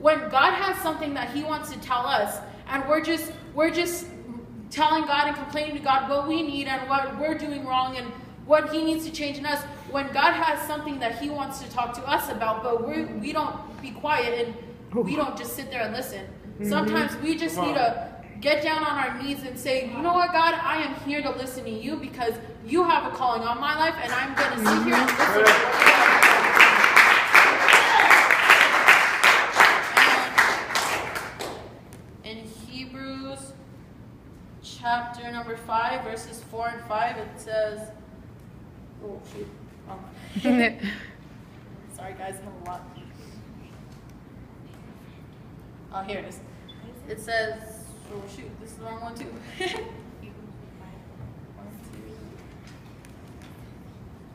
when God has something that he wants to tell us, and we're just telling God and complaining to God what we need and what we're doing wrong and what he needs to change in us, when God has something that he wants to talk to us about, but we don't be quiet and we don't just sit there and listen. Sometimes we just need to get down on our knees and say, you know what, God, I am here to listen to you because you have a calling on my life, and I'm going to sit here and listen to you. In Hebrews chapter number 5, verses 4 and 5, it says, oh, shoot. Oh. Sorry, guys, I have a lot. Oh, here it is. It says, oh, shoot, this is the wrong one, too.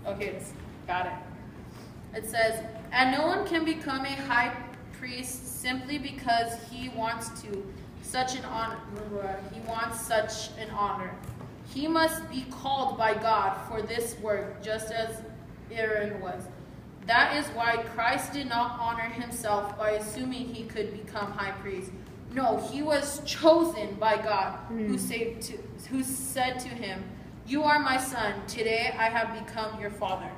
Okay, it is. Got it. It says, and no one can become a high priest simply because he wants such an honor. He must be called by God for this work, just as Aaron was. That is why Christ did not honor himself by assuming he could become high priest. No, he was chosen by God, who said to him, you are my son, today I have become your father.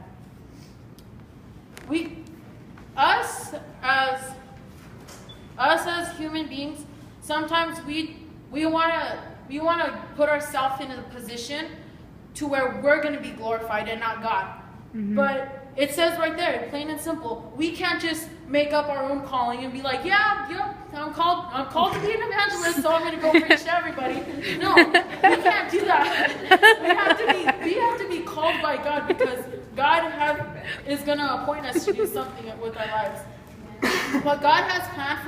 Us as human beings, sometimes we want to put ourselves in a position to where we're going to be glorified and not God. But it says right there, plain and simple, we can't just make up our own calling and be like, yeah, I'm called to be an evangelist, so I'm going to go preach to everybody. No, we can't do that. We have to be called by God, because God is going to appoint us to do something with our lives. What God has planned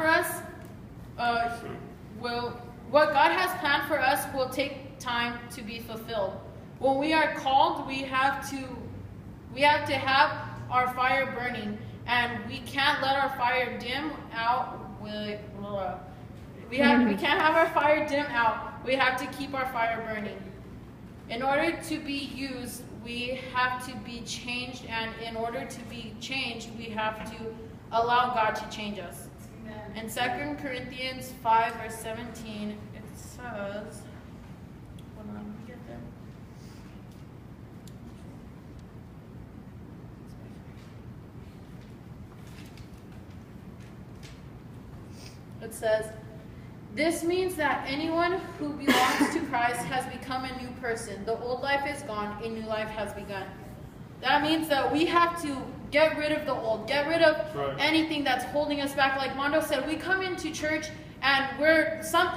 for us will take time to be fulfilled. When we are called, we have to have our fire burning, and we can't let our fire dim out. We can't have our fire dim out. We have to keep our fire burning. In order to be used, we have to be changed, and in order to be changed, we have to allow God to change us. Amen. In 2 Corinthians 5, verse 17, it says, hold on, let me get there. It says, this means that anyone who belongs to Christ has become a new person. The old life is gone, a new life has begun. That means that we have to get rid of the old, get rid of anything that's holding us back. Like Mondo said, we come into church and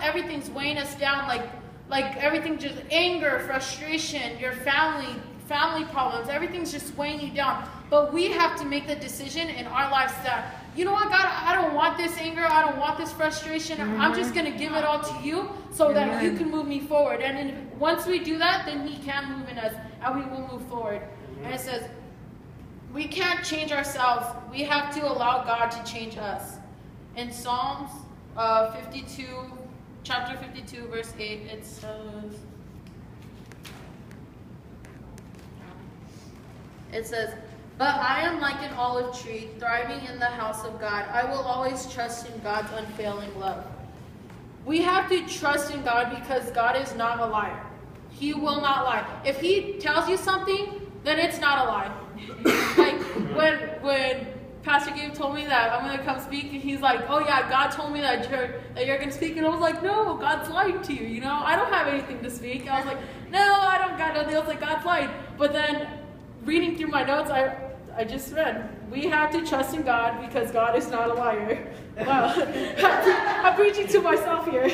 everything's weighing us down, like everything, just anger, frustration, your family problems, everything's just weighing you down. But we have to make the decision in our lives that, you know what, God, I don't want this anger, I don't want this frustration. I'm just going to give it all to you so that you can move me forward. And once we do that, then he can move in us and we will move forward. And it says, we can't change ourselves. We have to allow God to change us. In Psalms 52, chapter 52, verse 8, it says, but I am like an olive tree, thriving in the house of God. I will always trust in God's unfailing love. We have to trust in God because God is not a liar. He will not lie. If he tells you something, then it's not a lie. Like when Pastor Gabe told me that I'm going to come speak, and he's like, oh yeah, God told me that you're going to speak. And I was like, no, God's lying to you, you know? I don't have anything to speak. And I was like, no, I don't got nothing. I was like, God's lying. But then reading through my notes, I just read, we have to trust in God because God is not a liar. Wow. I'm preaching to myself here.